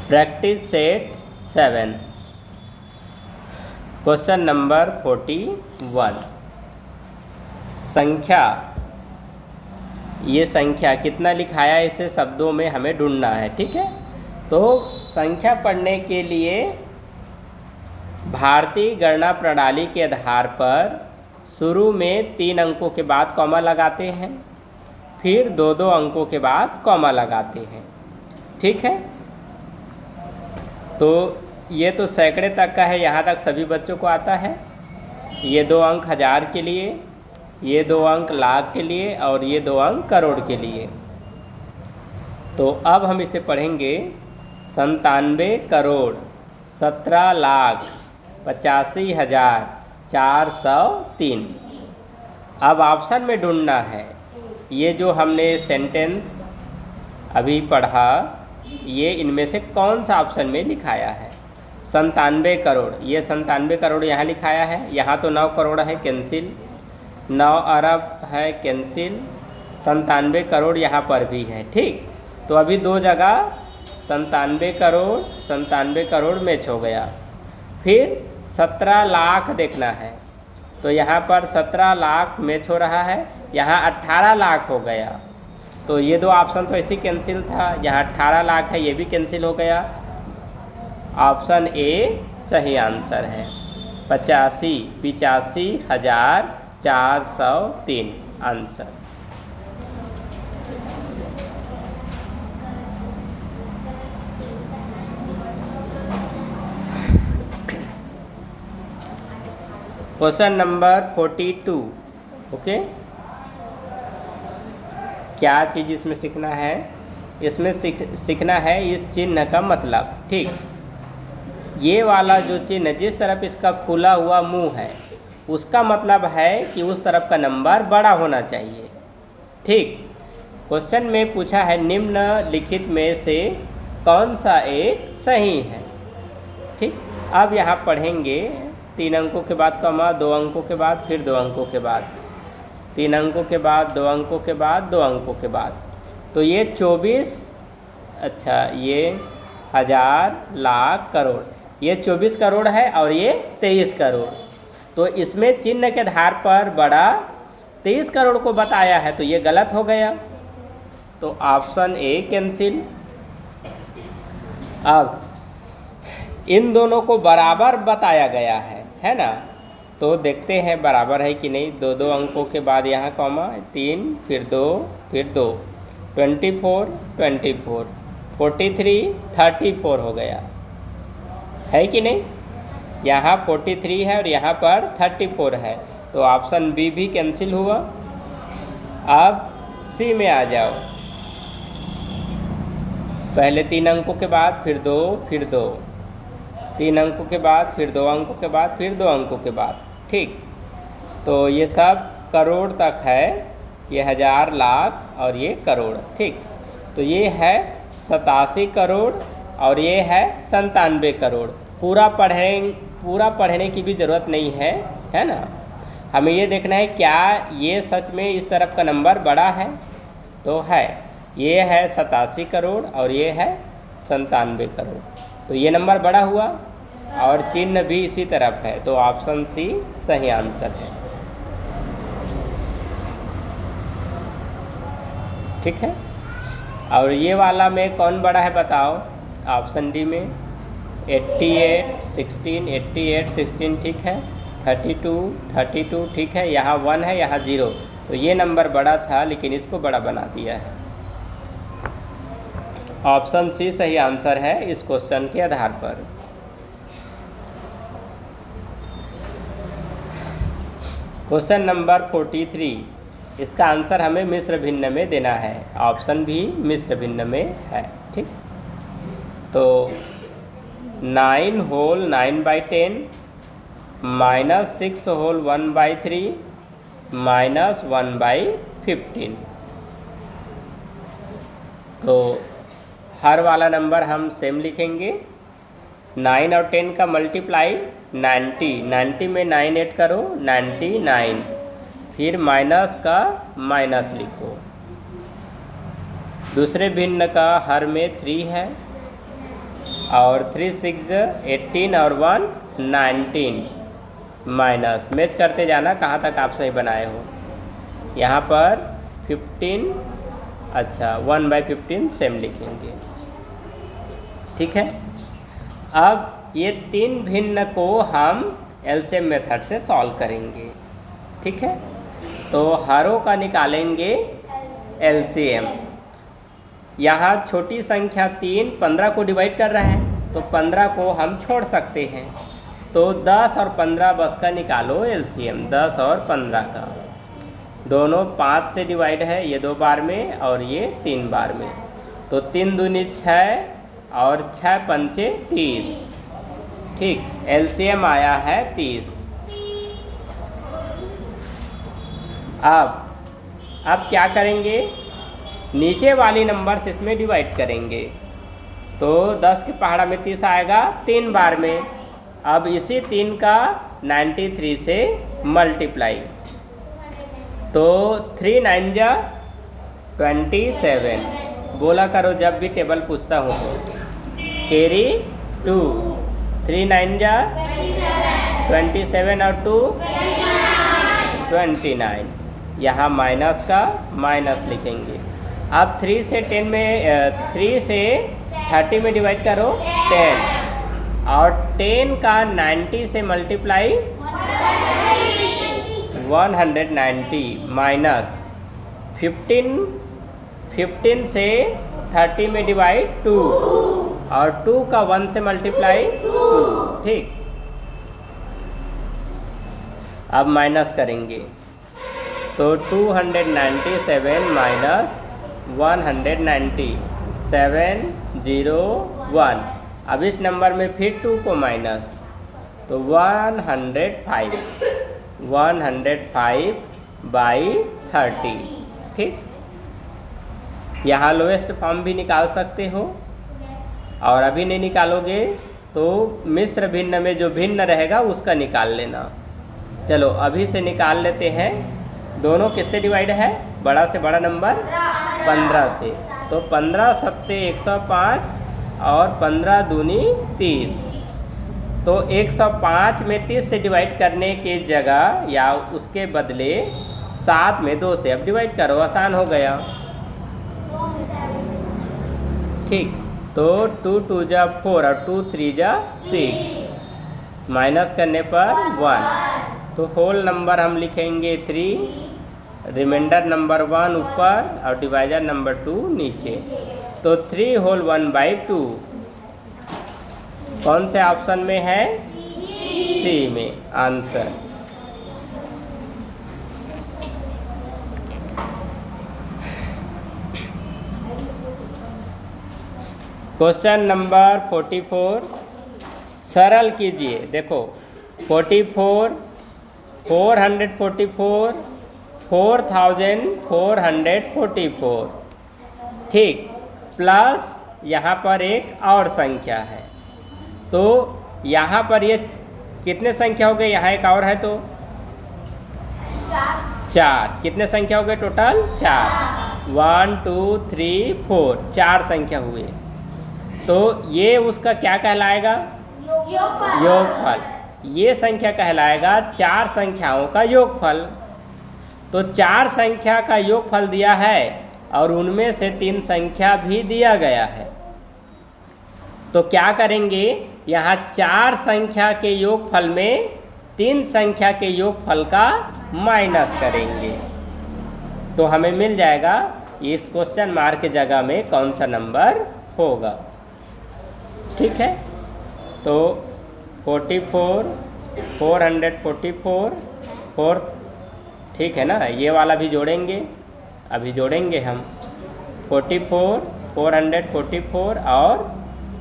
Practice set 7 question number 41। संख्या, ये संख्या कितना लिखाया है इसे शब्दों में हमें ढूंढना है। ठीक है, तो संख्या पढ़ने के लिए भारतीय गणना प्रणाली के आधार पर शुरू में 3 अंकों के बाद कॉमा लगाते हैं, फिर 2-2 अंकों के बाद कॉमा लगाते हैं। ठीक है, तो ये तो सैकड़े तक का है, यहाँ तक सभी बच्चों को आता है। ये 2 अंक हज़ार के लिए, ये 2 अंक लाख के लिए और ये 2 अंक करोड़ के लिए। तो अब हम इसे पढ़ेंगे 97 करोड़ 17 लाख 85,403। अब ऑप्शन में ढूंढना है, ये जो हमने सेंटेंस अभी पढ़ा ये इनमें से कौन सा ऑप्शन में लिखाया है। 97 करोड़, ये 97 करोड़ यहाँ लिखाया है, यहाँ तो 9 करोड़ है कैंसिल, 9 अरब है कैंसिल, 97 करोड़ यहाँ पर भी है। ठीक, तो अभी 2 जगह 97 करोड़ मैच हो गया। फिर 17 लाख देखना है, तो यहाँ पर 17 लाख मैच हो रहा है, यहाँ 18 लाख हो गया। तो ये 2 ऑप्शन तो ऐसे कैंसिल था, यहाँ 18 लाख है, ये भी कैंसिल हो गया। ऑप्शन ए सही आंसर है, 85,403 आंसर। Question number 42। ओके, क्या चीज़ इसमें सीखना है, इसमें सीखना है इस चिन्ह का मतलब। ठीक, ये वाला जो चिन्ह जिस तरफ इसका खुला हुआ मुंह है उसका मतलब है कि उस तरफ का नंबर बड़ा होना चाहिए। ठीक, क्वेश्चन में पूछा है निम्नलिखित में से कौन सा एक सही है। ठीक, अब यहाँ पढ़ेंगे 3 अंकों के बाद कॉमा, 2 अंकों के बाद, फिर 2 अंकों के बाद, 3 अंकों के बाद, 2 अंकों के बाद, 2 अंकों के बाद। तो ये 24, अच्छा ये हज़ार लाख करोड़, ये 24 करोड़ है और ये 23 करोड़। तो इसमें चिन्ह के आधार पर बड़ा 23 करोड़ को बताया है, तो ये गलत हो गया, तो ऑप्शन ए कैंसिल। अब इन दोनों को बराबर बताया गया है ना, तो देखते हैं बराबर है कि नहीं। 2-2 अंकों के बाद यहाँ कॉमा, 3 फिर 2 फिर 2, 24 24, 43 34 हो गया है कि नहीं। यहाँ 43 है और यहाँ पर 34 है, तो ऑप्शन बी भी कैंसिल हुआ। अब सी में आ जाओ, पहले 3 अंकों के बाद फिर 2 फिर 2, 3 अंकों के बाद फिर 2 अंकों के बाद फिर 2 अंकों के बाद। ठीक, तो ये सब करोड़ तक है, ये हज़ार लाख और ये करोड़। ठीक, तो ये है 87 करोड़ और ये है 97 करोड़। पूरा पढ़ने की भी ज़रूरत नहीं है ना। हमें ये देखना है क्या ये सच में इस तरफ का नंबर बड़ा है, तो है, ये है 87 करोड़ और ये है 97 करोड़, तो ये नंबर बड़ा हुआ और चिन्ह भी इसी तरफ है, तो ऑप्शन सी सही आंसर है। ठीक है, और ये वाला में कौन बड़ा है बताओ, ऑप्शन डी में 88 16 ठीक है, 32 ठीक है, यहाँ 1 है यहाँ 0, तो ये नंबर बड़ा था लेकिन इसको बड़ा बना दिया है। ऑप्शन सी सही आंसर है इस क्वेश्चन के आधार पर। क्वेश्चन नंबर 43, इसका आंसर हमें मिश्र भिन्न में देना है, ऑप्शन भी मिश्र भिन्न में है। ठीक, तो 9 होल 9/10 -6 होल 1/3 -1/15। तो हर वाला नंबर हम सेम लिखेंगे। 9 और 10 का मल्टीप्लाई 90 में 9 ऐड करो 99, फिर माइनस का माइनस लिखो। दूसरे भिन्न का हर में 3 है, और 3 6 18 और 1 19 माइनस। मैच करते जाना कहाँ तक आप सही बनाए हो। यहाँ पर 15, अच्छा 1/15 सेम लिखेंगे। ठीक है। अब ये तीन भिन्न को हम एलसीएम मेथड से सॉल्व करेंगे। ठीक है, तो हरों का निकालेंगे एलसीएम। यहाँ छोटी संख्या 3 15 को डिवाइड कर रहा है, तो 15 को हम छोड़ सकते हैं। तो 10 और 15 बस का निकालो एलसीएम। 10 और 15 का दोनों 5 से डिवाइड है, ये 2 बार में और ये 3 बार में। तो 3 दूनी 6 और 6 पंचे 30। ठीक, एलसीएम आया है 30। अब क्या करेंगे, नीचे वाली नंबर्स इसमें डिवाइड करेंगे। तो 10 के पहाड़ा में 30 आएगा 3 बार में। अब इसी 3 का 93 से मल्टीप्लाई, तो 3 9 जा 27। बोला करो जब भी टेबल पूछता हूँ तो कैरी 2। 3 9 जा 27 और 2 29। यहाँ माइनस का माइनस लिखेंगे। अब 3 से 10 में 3 से 30 में डिवाइड करो 10 और 10 का 90 से मल्टीप्लाई 190 माइनस 15 से 30 में डिवाइड 2 और 2 का 1 से मल्टीप्लाई 2। ठीक, अब माइनस करेंगे तो 297 माइनस 190 701। अब इस नंबर में फिर 2 को माइनस, तो 105/30। ठीक, यहाँ लोएस्ट फॉर्म भी निकाल सकते हो, और अभी नहीं निकालोगे तो मिश्र भिन्न में जो भिन्न रहेगा उसका निकाल लेना। चलो अभी से निकाल लेते हैं। दोनों किससे डिवाइड है, बड़ा से बड़ा नंबर 15 से। तो 15 सत्ते 105 और 15 दूनी 30। तो 105 में 30 से डिवाइड करने के जगह या उसके बदले 7 में 2 से अब डिवाइड करो, आसान हो गया। ठीक, तो 2 2 जा 4 और 2 3 जा 6, माइनस करने पर 1। तो होल नंबर हम लिखेंगे 3, रिमाइंडर नंबर 1 ऊपर और डिवाइजर नंबर 2 नीचे। तो 3 होल 1/2 कौन से ऑप्शन में है, सी में आंसर। क्वेश्चन नंबर 44 सरल कीजिए। देखो 44 444 4444। ठीक, प्लस यहाँ पर एक और संख्या है। तो यहाँ पर ये कितने संख्या हो गए, यहाँ एक और है तो 4। कितने संख्या हो गए टोटल, 4। 1 2 3 4, 4 संख्या हुए। तो ये उसका क्या कहलाएगा, योगफल। ये संख्या कहलाएगा 4 संख्याओं का योगफल। तो 4 संख्या का योगफल दिया है और उनमें से 3 संख्या भी दिया गया है। तो क्या करेंगे, यहाँ 4 संख्या के योगफल में 3 संख्या के योगफल का माइनस करेंगे, तो हमें मिल जाएगा इस क्वेश्चन मार्क के जगह में कौन सा नंबर होगा। ठीक है, तो 44 444 4, ठीक है ना। ये वाला भी जोड़ेंगे, अभी जोड़ेंगे हम 44 444 और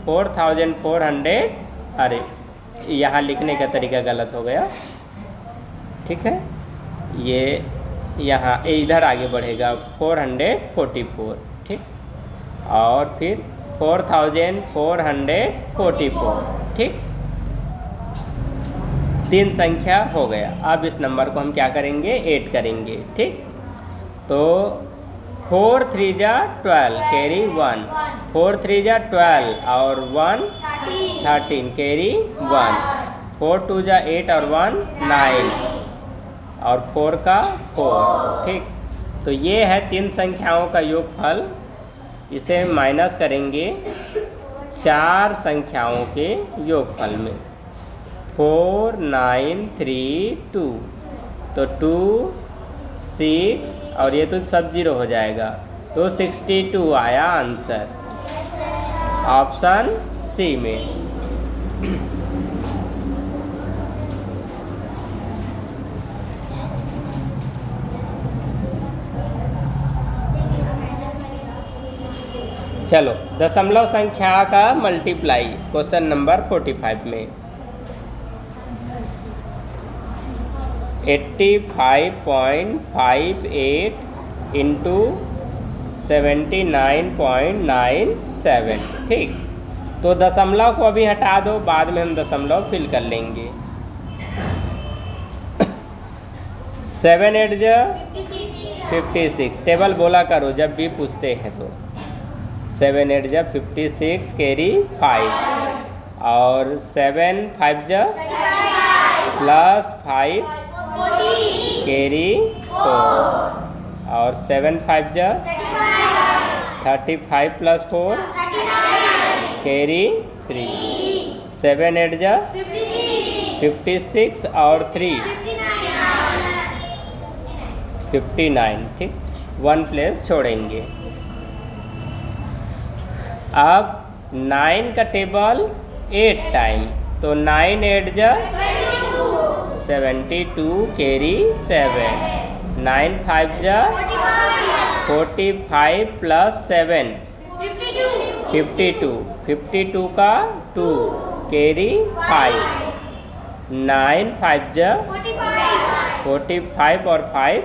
4400। अरे यहाँ लिखने का तरीका गलत हो गया। ठीक है, ये यहाँ इधर आगे बढ़ेगा 444। ठीक, और फिर 4444। ठीक, 3 संख्या हो गया। अब इस नंबर को हम क्या करेंगे, ऐड करेंगे। ठीक, तो 4 3 जा 12 कैरी 1, 4 3 जा 12 और 1 13 कैरी 1, 4 2 जा 8 और 1 9 और 4 का 4। ठीक, तो ये है 3 संख्याओं का योगफल। इसे माइनस करेंगे 4 संख्याओं के योगफल में, 4 9 3 2, तो 2 6 और ये तो सब 0 हो जाएगा, तो 62 आया आंसर ऑप्शन सी में। चलो दशमलव संख्या का मल्टीप्लाई क्वेश्चन नंबर 45 में 85.58 इंटू 79.97। ठीक, तो दशमलव को अभी हटा दो, बाद में हम दशमलव फिल कर लेंगे। 7 8 जा 56, टेबल बोला करो जब भी पूछते हैं तो। 7 8 जा 56 कैरी 5 और 7 5 जा प्लस 5 कैरी 4 और 7 5 जा 35 प्लस 4 कैरी 3, 7 8 जा 56 और 3 59। ठीक, 1 प्लेस छोड़ेंगे। अब 9 का टेबल 8 टाइम, तो 9 8 जा 72 कैरी 7, 9 5 जा 45 प्लस 7 52, 52 का 2 कैरी 5, 9 5 जा 45 और 5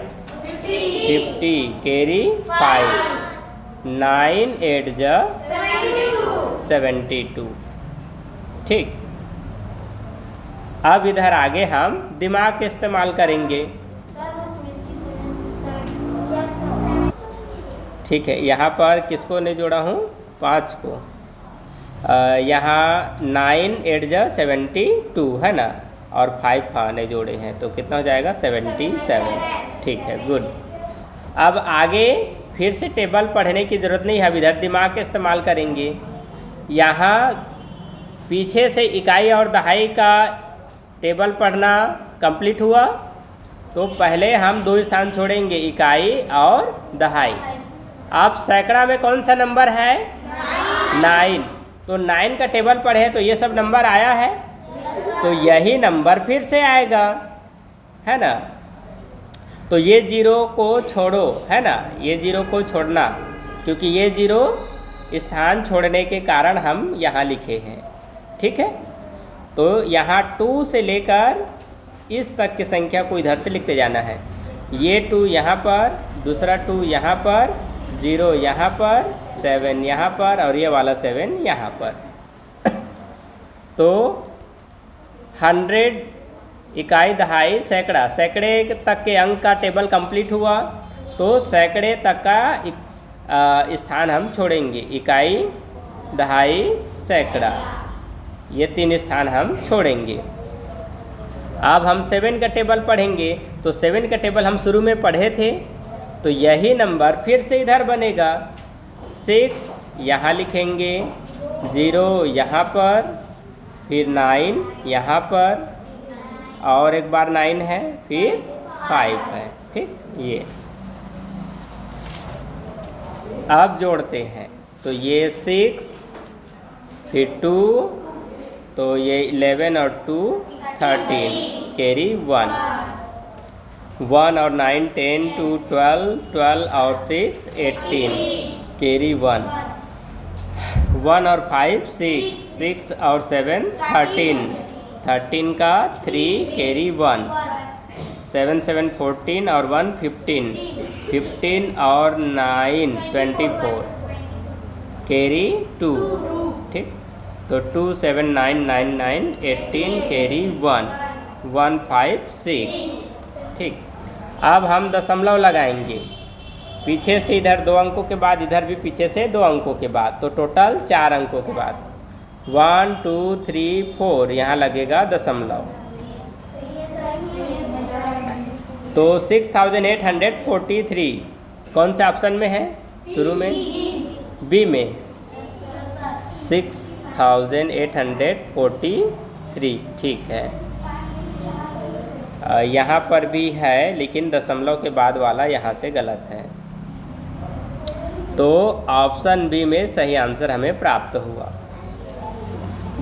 50 कैरी 5, 9 8 जा 72। ठीक, अब इधर आगे हम दिमाग का इस्तेमाल करेंगे। ठीक है, यहाँ पर किसको नहीं जोड़ा हूँ, 5 को। यहाँ 9 8 जा 72 है ना, और 5 हाँ नहीं जोड़े हैं, तो कितना हो जाएगा 77। ठीक है, गुड। अब आगे फिर से टेबल पढ़ने की ज़रूरत नहीं है, अब इधर दिमाग का इस्तेमाल करेंगे। यहाँ पीछे से इकाई और दहाई का टेबल पढ़ना कंप्लीट हुआ, तो पहले हम 2 स्थान छोड़ेंगे, इकाई और दहाई। अब सैकड़ा में कौन सा नंबर है, 9, तो 9 का टेबल पढ़े तो ये सब नंबर आया है, तो यही नंबर फिर से आएगा, है ना। तो ये 0 को छोड़ो, है ना, ये 0 को छोड़ना, क्योंकि ये 0 स्थान छोड़ने के कारण हम यहाँ लिखे हैं। ठीक है, तो यहाँ 2 से लेकर इस तक की संख्या को इधर से लिखते जाना है। ये 2 यहाँ पर, दूसरा 2 यहाँ पर, 0 यहाँ पर, 7 यहाँ पर और ये वाला 7 यहाँ पर। तो 100 इकाई दहाई सैकड़ा, सैकड़े तक के अंक का टेबल कंप्लीट हुआ, तो सैकड़े तक का स्थान हम छोड़ेंगे, इकाई दहाई सैकड़ा, ये 3 स्थान हम छोड़ेंगे। अब हम 7 का टेबल पढ़ेंगे, तो 7 का टेबल हम शुरू में पढ़े थे, तो यही नंबर फिर से इधर बनेगा। 6 यहाँ लिखेंगे, 0 यहाँ पर, फिर 9 यहाँ पर, और एक बार 9 है, फिर 5 है। ठीक, ये अब जोड़ते हैं, तो ये 6 फिर 2, तो ये 11 और 2 13 कैरी 1, 1 और 9 10 2 12, 12 और 6 18 कैरी 1, 1 और 5 6, 6 और 7 13, 13 का 3 कैरी 1, 7 7 14 और 1 15, 15 और 9 24 कैरी 2। ठीक, तो 2 7 9 9 9 18 कैरी 1 1 5 6। ठीक, अब हम दशमलव लगाएंगे, पीछे से इधर 2 अंकों के बाद, इधर भी पीछे से 2 अंकों के बाद, तो टोटल 4 अंकों के बाद 1 2 3 4 यहाँ लगेगा दशमलव। तो 6843 कौन से ऑप्शन में है? शुरू में बी में 6843, ठीक है। यहाँ पर भी है लेकिन दशमलव के बाद वाला यहाँ से गलत है। तो ऑप्शन बी में सही आंसर हमें प्राप्त हुआ।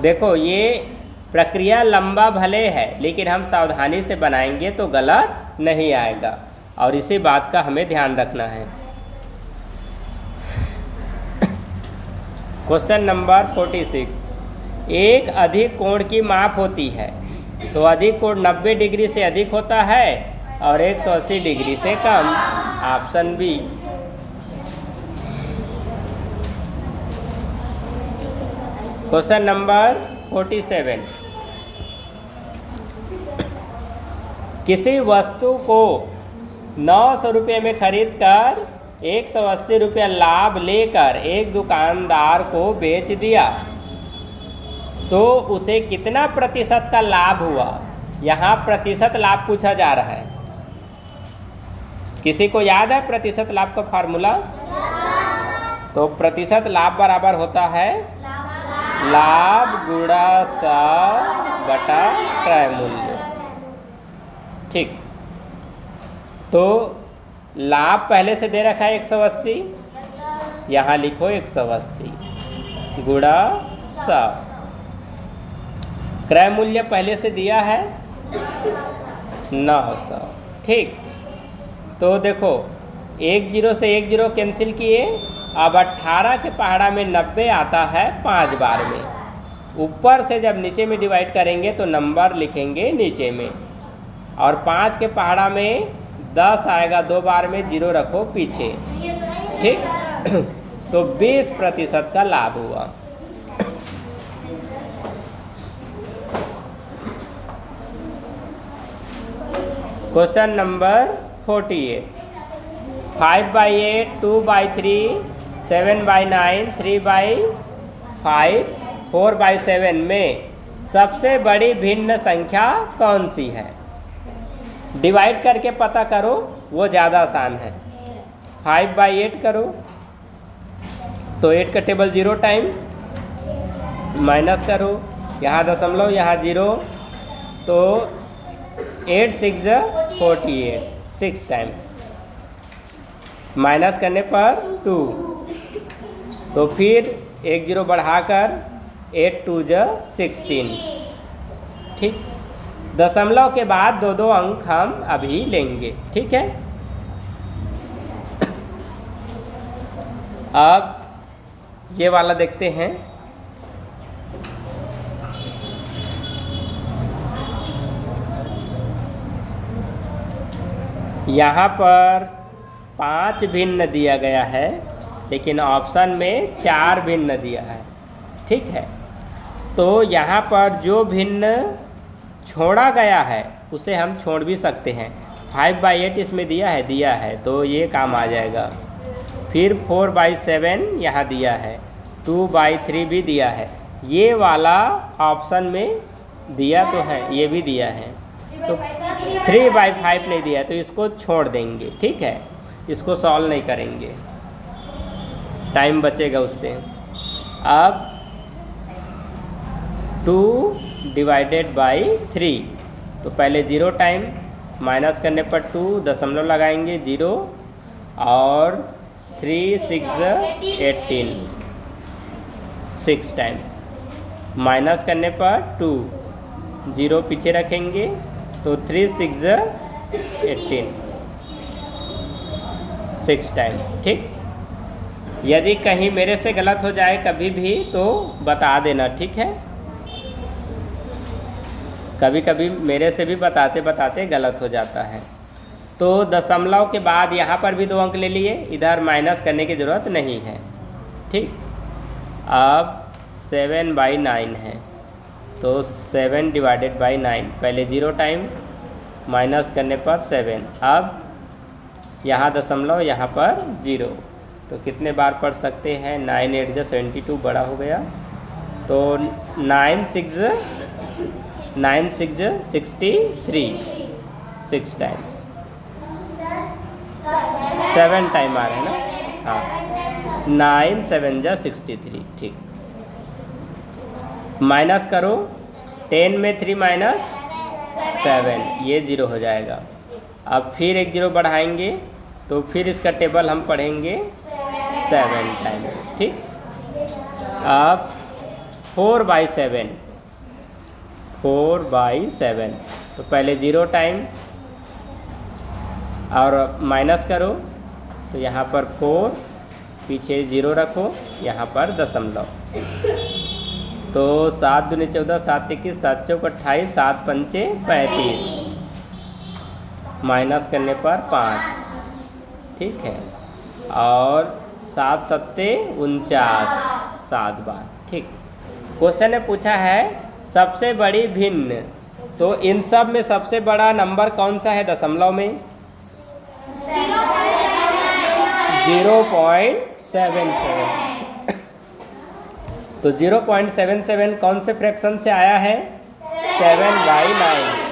देखो ये प्रक्रिया लंबा भले है लेकिन हम सावधानी से बनाएंगे तो गलत नहीं आएगा, और इसी बात का हमें ध्यान रखना है। क्वेश्चन नंबर 46, एक अधिक कोण की माप होती है, तो अधिक कोण 90 डिग्री से अधिक होता है और 180 डिग्री से कम। Option B. क्वेश्चन नंबर 47, किसी वस्तु को 900 रुपये में खरीद कर 180 रुपया लाभ लेकर एक दुकानदार को बेच दिया, तो उसे कितना प्रतिशत का लाभ हुआ? यहाँ प्रतिशत लाभ पूछा जा रहा है। किसी को याद है प्रतिशत लाभ का फार्मूला? तो प्रतिशत लाभ बराबर होता है लाभ गुणा 100 बटा क्रय मूल्य। ठीक, तो लाभ पहले से दे रखा है 180, यहाँ लिखो 180 गुणा 100। क्रय मूल्य पहले से दिया है 900। ठीक, तो देखो 1 0 से 1 0 कैंसिल किए। अब 18 के पहाड़ा में 90 आता है 5 बार में। ऊपर से जब नीचे में डिवाइड करेंगे तो नंबर लिखेंगे नीचे में, और 5 के पहाड़ा में 10 आएगा 2 बार में, 0 रखो पीछे। ठीक, तो 20% का लाभ हुआ। क्वेश्चन नंबर 48, 5/8, 2/3, 7/9, 3/5, 4/7 में सबसे बड़ी भिन्न संख्या कौन सी है? डिवाइड करके पता करो, वो ज़्यादा आसान है। 5/8 करो तो 8 का टेबल 0 टाइम, माइनस करो, यहाँ दशमलव यहाँ 0, तो 8 6 48, 6 टाइम, माइनस करने पर 2, तो फिर 1 0 बढ़ाकर 8 2 16। ठीक, दशमलव के बाद 2 अंक हम अभी लेंगे। ठीक है, अब ये वाला देखते हैं। यहाँ पर 5 भिन्न दिया गया है लेकिन ऑप्शन में 4 भिन्न दिया है। ठीक है, तो यहाँ पर जो भिन्न छोड़ा गया है उसे हम छोड़ भी सकते हैं। 5/8 इसमें दिया है तो ये काम आ जाएगा। फिर 4/7 यहाँ दिया है, 2/3 भी दिया है, ये वाला ऑप्शन में दिया तो है, ये भी दिया है, तो 3/5 नहीं दिया है तो इसको छोड़ देंगे। ठीक है, इसको सॉल्व नहीं करेंगे, टाइम बचेगा उससे। अब 2/3, तो पहले 0 टाइम, माइनस करने पर 2, दशमलव लगाएंगे 0, और 3 6 18, 6 टाइम, माइनस करने पर 2, 0 पीछे रखेंगे, तो 3 6 18, 6 टाइम। ठीक, यदि कहीं मेरे से गलत हो जाए कभी भी तो बता देना। ठीक है, कभी कभी मेरे से भी बताते बताते गलत हो जाता है। तो दशमलव के बाद यहाँ पर भी 2 अंक ले लिए, इधर माइनस करने की ज़रूरत नहीं है। ठीक, अब 7/9 है, तो 7/9, पहले 0 टाइम, माइनस करने पर 7, अब यहाँ दशमलव, यहाँ पर 0। तो कितने बार पढ़ सकते हैं? 9 8 जा 72 बड़ा हो गया, तो 9 6 63, 6 टाइम, 7 टाइम आ रहे हैं ना। हाँ, 9 7 जा 63। ठीक, माइनस करो, 10 में 3 माइनस 7, ये 0 हो जाएगा। अब फिर एक 0 बढ़ाएंगे तो फिर इसका टेबल हम पढ़ेंगे 7 टाइम। ठीक, अब 4/7, 4/7, तो पहले 0 टाइम और माइनस करो, तो यहाँ पर 4, पीछे 0 रखो, यहाँ पर दशमलव, तो 7 दूनी 14, 7 21, 7 चौक 28, 7 पंचे 35, माइनस करने पर 5। ठीक है, और 7 सत्ते 49, 7 बार। ठीक, क्वेश्चन ने पूछा है सबसे बड़ी भिन्न, तो इन सब में सबसे बड़ा नंबर कौन सा है दशमलव में? 0.77। तो 0.77 कौन से फ्रैक्शन से आया है? 7/9।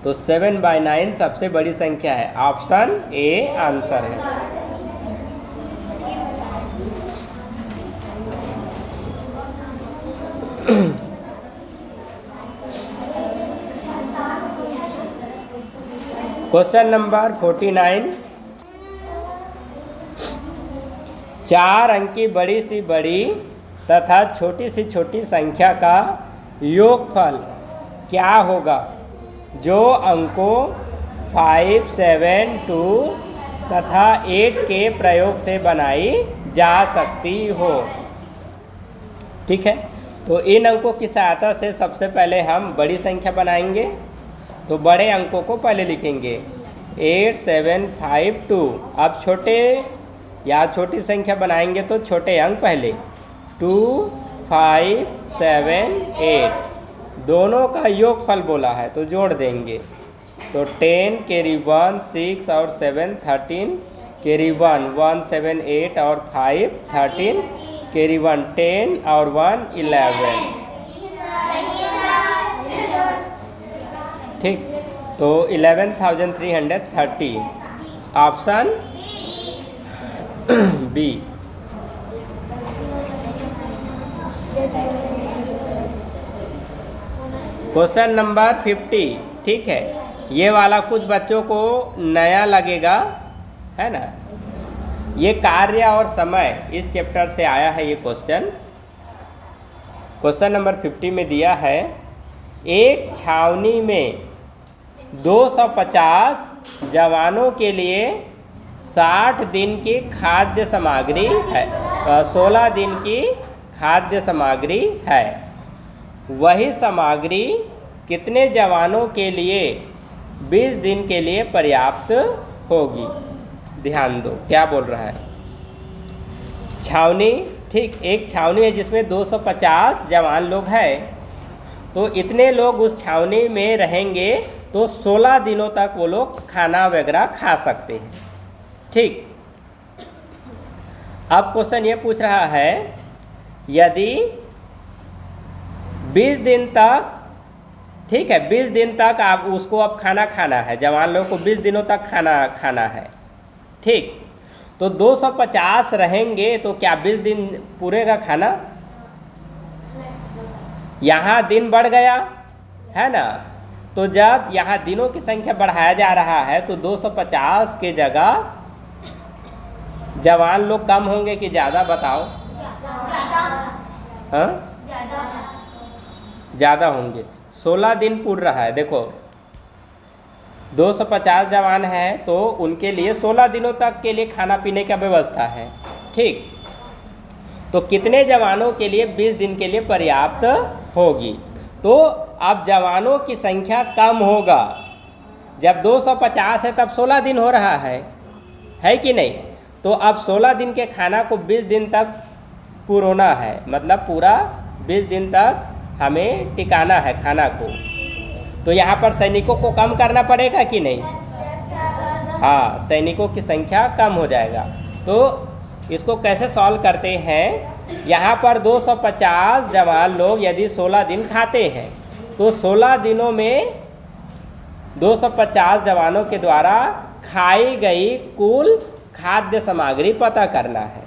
तो 7/9 सबसे बड़ी संख्या है। ऑप्शन ए आंसर है। क्वेश्चन नंबर 49, 4 अंक की बड़ी सी बड़ी तथा छोटी सी छोटी संख्या का योगफल क्या होगा जो अंकों 5, 7, 2 तथा 8 के प्रयोग से बनाई जा सकती हो? ठीक है, तो इन अंकों की सहायता से सबसे पहले हम बड़ी संख्या बनाएंगे। तो बड़े अंकों को पहले लिखेंगे 8, 7, 5, 2। अब छोटे या छोटी संख्या बनाएंगे तो छोटे अंक पहले 2, 5, 7, 8, दोनों का योगफल बोला है तो जोड़ देंगे। तो 10 कैरी 1, 6 और 7 13, कैरी 1 1 7 8 और 5 13, कैरी 1 10 और 1 11। ठीक, तो 11,330, ऑप्शन बी। क्वेश्चन नंबर 50, ठीक है, ये वाला कुछ बच्चों को नया लगेगा, है ना। ये कार्य और समय इस चैप्टर से आया है ये क्वेश्चन। क्वेश्चन नंबर 50 में दिया है एक छावनी में 250 जवानों के लिए 60 दिन की खाद्य सामग्री है, 16 दिन की खाद्य सामग्री है। वही सामग्री कितने जवानों के लिए 20 दिन के लिए पर्याप्त होगी? ध्यान दो क्या बोल रहा है। छावनी, ठीक, एक छावनी है जिसमें 250 जवान लोग हैं, तो इतने लोग उस छावनी में रहेंगे तो 16 दिनों तक वो लोग खाना वगैरह खा सकते हैं। ठीक, अब क्वेश्चन ये पूछ रहा है यदि 20 दिन तक, ठीक है, 20 दिन तक आप उसको अब खाना है, जवान लोगों को 20 दिनों तक खाना है। ठीक, तो 250 रहेंगे तो क्या 20 दिन पूरेगा खाना? यहाँ दिन बढ़ गया है ना, तो जब यहाँ दिनों की संख्या बढ़ाया जा रहा है तो 250 के जगह जवान लोग कम होंगे कि ज़्यादा? बताओ। हाँ, ज़्यादा होंगे। 16 दिन पूर रहा है, देखो 250 जवान हैं तो उनके लिए 16 दिनों तक के लिए खाना पीने का व्यवस्था है। ठीक, तो कितने जवानों के लिए 20 दिन के लिए पर्याप्त होगी? तो अब जवानों की संख्या कम होगा, जब 250 है तब 16 दिन हो रहा है कि नहीं? तो अब 16 दिन के खाना को 20 दिन तक पुरोना है, मतलब पूरा 20 दिन तक हमें टिकाना है खाना को। तो यहाँ पर सैनिकों को कम करना पड़ेगा कि नहीं? हाँ, सैनिकों की संख्या कम हो जाएगा। तो इसको कैसे सॉल्व करते हैं, यहाँ पर 250 जवान लोग यदि 16 दिन खाते हैं तो 16 दिनों में 250 जवानों के द्वारा खाई गई कुल खाद्य सामग्री पता करना है।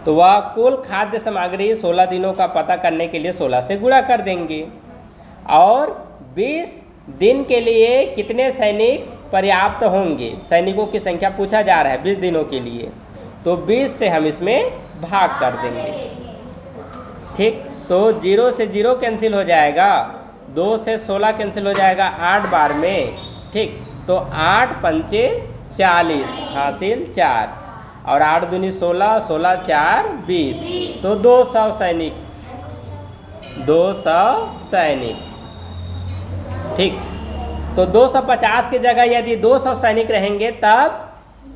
तो वह कुल खाद्य सामग्री 16 दिनों का पता करने के लिए 16 से गुणा कर देंगे। और 20 दिन के लिए कितने सैनिक पर्याप्त होंगे, सैनिकों की संख्या पूछा जा रहा है 20 दिनों के लिए, तो 20 से हम इसमें भाग कर देंगे। ठीक, तो 0 से 0 कैंसिल हो जाएगा, 2 से 16 कैंसिल हो जाएगा 8 बार में। ठीक, तो 8 पंचे 40 हासिल 4 और 8 दूनी 16, 16 4 20, तो 200 सैनिक, 200 सैनिक। ठीक, तो 250 की जगह यदि 200 सैनिक रहेंगे तब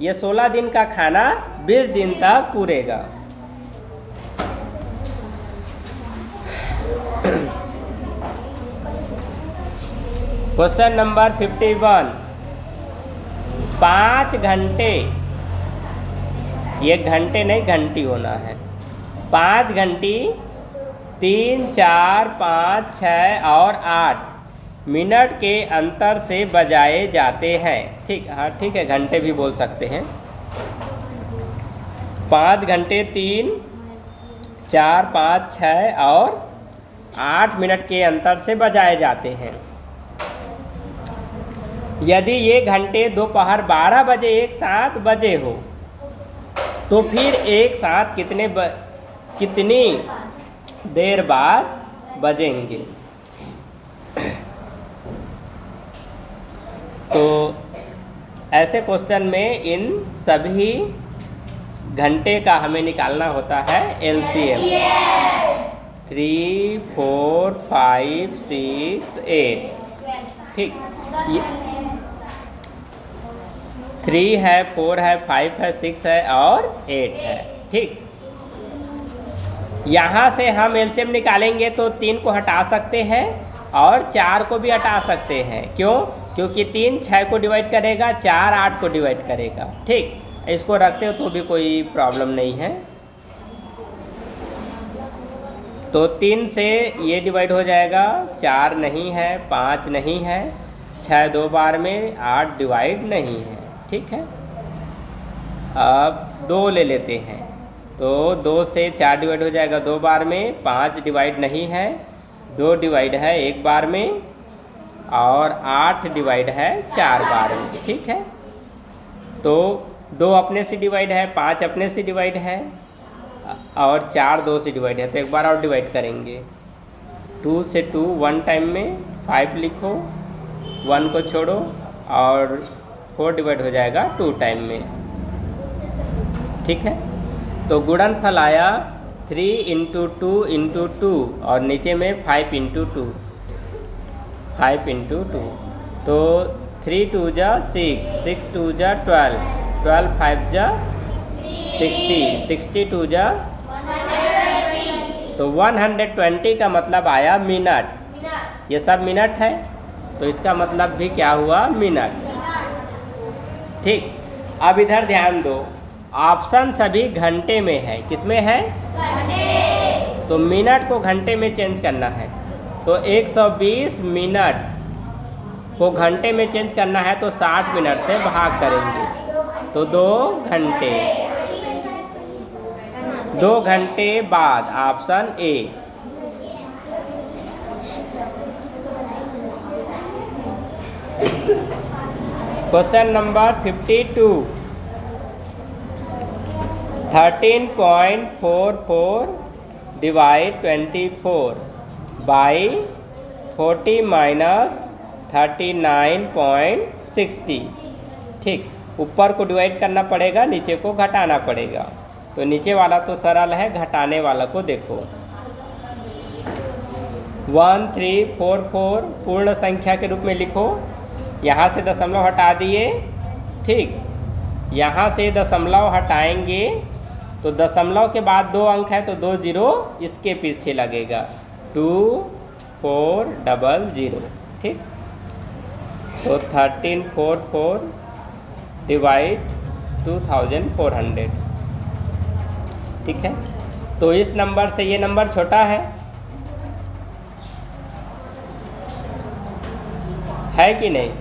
ये 16 दिन का खाना 20 दिन तक पूरेगा। क्वेश्चन नंबर 51, 5 घंटे, ये घंटे नहीं घंटी होना है, 5 घंटी 3, 4, 5, 6 और 8 मिनट के अंतर से बजाए जाते हैं। ठीक, हाँ ठीक है, घंटे भी बोल सकते हैं। 5 घंटे 3, 4, 5, 6 और 8 मिनट के अंतर से बजाए जाते हैं। यदि ये घंटे दोपहर 12 बजे एक साथ बजे हो तो फिर एक साथ कितनी देर बाद बजेंगे। तो ऐसे क्वेश्चन में इन सभी घंटे का हमें निकालना होता है एलसीएम। 3, 4, 5, 6, 8। ठीक, 3 है, 4 है, 5 है, 6 है और 8 है। ठीक, यहाँ से हम एलसीएम निकालेंगे तो 3 को हटा सकते हैं और 4 को भी हटा सकते हैं। क्यों? क्योंकि 3 6 को डिवाइड करेगा, 4 8 को डिवाइड करेगा। ठीक, इसको रखते हो तो भी कोई प्रॉब्लम नहीं है। तो 3 से ये डिवाइड हो जाएगा, 4 नहीं है, 5 नहीं है, 6 2 बार में, 8 डिवाइड नहीं है। ठीक है, अब 2 ले लेते हैं तो 2 से 4 डिवाइड हो जाएगा 2 बार में, 5 डिवाइड नहीं है, 2 डिवाइड है 1 बार में और 8 डिवाइड है 4 बार में। ठीक है, तो 2 अपने से डिवाइड है, 5 अपने से डिवाइड है और 4 2 से डिवाइड है, तो एक बार और डिवाइड करेंगे। 2 से 2 1 टाइम में, 5 लिखो, 1 को छोड़ो और 4 डिवाइड हो जाएगा 2 टाइम में। ठीक है, तो गुणनफल आया 3 × 2 × 2 और नीचे में 5 × 2, 5 × 2, तो 3 2 जा 6, 6 2 जा 12, 12 5 जा 60, 62 जा, तो 120 का मतलब आया मिनट। ये सब मिनट है तो इसका मतलब भी क्या हुआ, मिनट। ठीक, अब इधर ध्यान दो, ऑप्शन सभी घंटे में है। किसमें है? घंटे। तो मिनट को घंटे में चेंज करना है, तो 120 मिनट को घंटे में चेंज करना है तो 60 मिनट से भाग करेंगे, तो 2 घंटे। 2 घंटे बाद option A. Question number 52, 13.44 divide 24 by 40 minus 39.60। ठीक, ऊपर को डिवाइड करना पड़ेगा, नीचे को घटाना पड़ेगा। तो नीचे वाला तो सरल है, घटाने वाला को देखो। 1344 पूर्ण संख्या के रूप में लिखो, यहाँ से दशमलव हटा दिए। ठीक, यहाँ से दशमलव हटाएंगे तो दशमलव के बाद 2 अंक है तो 2 0 इसके पीछे लगेगा, 2400। ठीक, तो 1344 डिवाइड 2400। ठीक है, तो इस नंबर से ये नंबर छोटा है कि नहीं?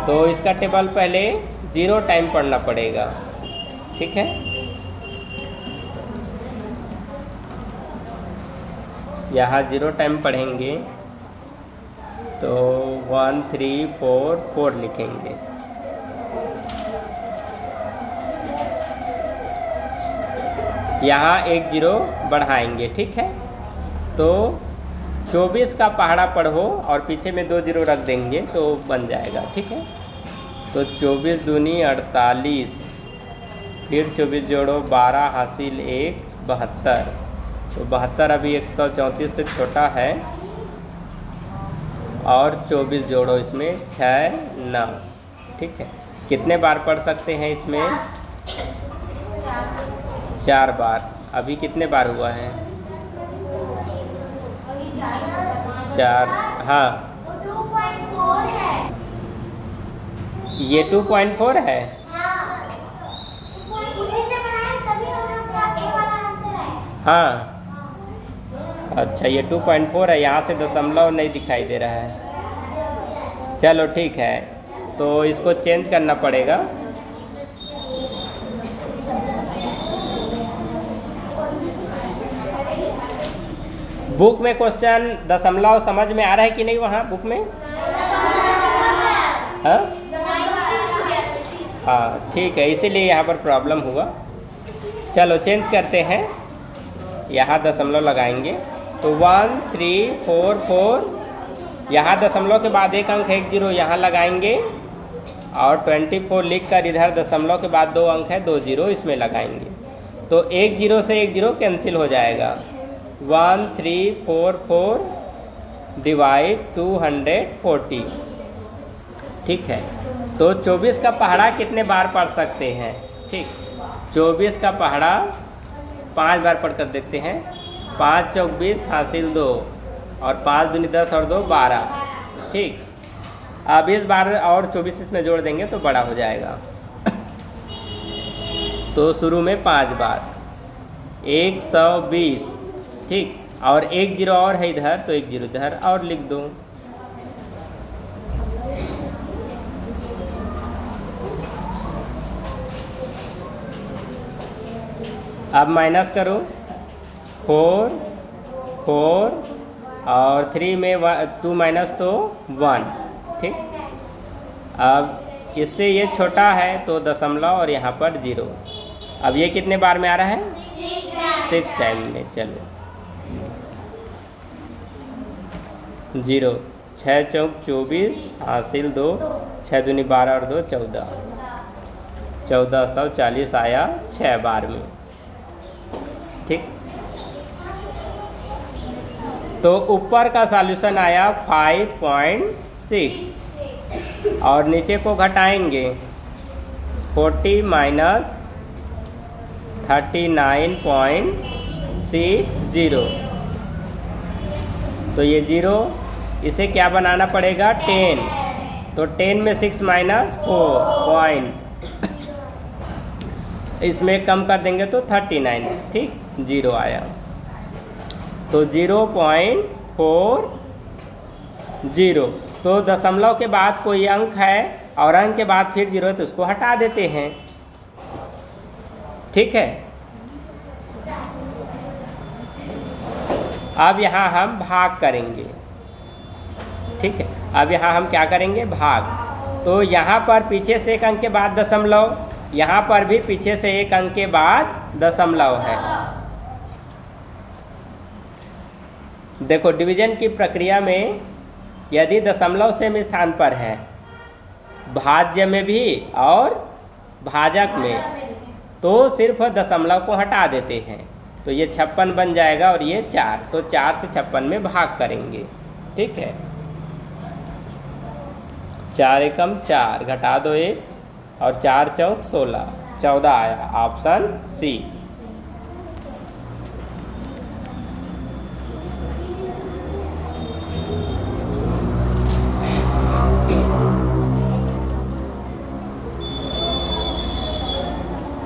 तो इसका टेबल पहले 0 टाइम पढ़ना पड़ेगा। ठीक है, यहाँ 0 टाइम पढ़ेंगे तो 1 3 4 4 लिखेंगे। यहाँ एक 0 बढ़ाएंगे। ठीक है, तो 24 का पहाड़ा पढ़ो और पीछे में 2 0 रख देंगे तो बन जाएगा। ठीक है, तो 24 दूनी 48, फिर 24 जोड़ो 12 हासिल 1 72। तो 72 अभी 134 से छोटा है, और 24 जोड़ो इसमें 6 9। ठीक है, कितने बार पढ़ सकते हैं इसमें? 4 बार। अभी कितने बार हुआ है? 4। हाँ, ये 2.4 है। हाँ, अच्छा, ये 2.4 है। यहाँ से दशमलव नहीं दिखाई दे रहा है। चलो ठीक है, तो इसको चेंज करना पड़ेगा। बुक में क्वेश्चन दशमलव समझ में आ रहा है कि नहीं? वहाँ बुक में हाँ ठीक है, इसीलिए यहाँ पर प्रॉब्लम हुआ। चलो चेंज करते हैं, यहाँ दशमलव लगाएंगे तो 1 3 4 4। यहाँ दशमलव के बाद एक अंक है 1 0, यहाँ लगाएंगे, और 24 लिख कर इधर दशमलव के बाद 2 अंक है 2 0, इसमें लगाएंगे। तो 1 0 से 1 0 कैंसिल हो जाएगा। 1 3 4 4 डिवाइड 240। ठीक है, तो 24 का पहाड़ा कितने बार पढ़ सकते हैं? ठीक, 24 का पहाड़ा 5 बार पढ़ कर देखते हैं। 5 चौक 20 हासिल 2, और 5 दूनी 10 और 2 12। ठीक, अब इस बार और 24 इसमें जोड़ देंगे तो बड़ा हो जाएगा। तो शुरू में 5 बार 120। ठीक, और 1 0 और है इधर, तो 1 0 इधर और लिख दो। अब माइनस करो, 4 4 और 3 में 2 माइनस तो 1। ठीक, अब इससे ये छोटा है तो दशमलव और यहाँ पर 0। अब ये कितने बार में आ रहा है? 6 टाइम में। चलो 0 6 चौक 24 हासिल 2, 6 दूनी 12 और 2 14। 1440 आया 6 बार में। ठीक, तो ऊपर का सॉल्यूशन आया 5.6, और नीचे को घटाएंगे 40 माइनस 39.60। तो ये 0, इसे क्या बनाना पड़ेगा? 10। तो 10 में 6 माइनस 4 पॉइंट, इसमें कम कर देंगे तो 39। ठीक, 0 आया। तो 0.40। तो दशमलव के बाद कोई अंक है और अंक के बाद फिर 0 है तो उसको हटा देते हैं। ठीक है, अब यहाँ हम भाग करेंगे। ठीक है, अब यहाँ हम क्या करेंगे? भाग। तो यहाँ पर पीछे से एक अंक के बाद दशमलव, यहाँ पर भी पीछे से एक अंक के बाद दशमलव है। देखो, डिवीजन की प्रक्रिया में यदि दशमलव सेम स्थान पर है, भाज्य में भी और भाजक में, तो सिर्फ दशमलव को हटा देते हैं। तो ये 56 बन जाएगा और ये 4। तो 4 से 56 में भाग करेंगे। ठीक है, 4 एकम 4, घटा दो 1, और 4 चौक 16, 14 आया। Option C.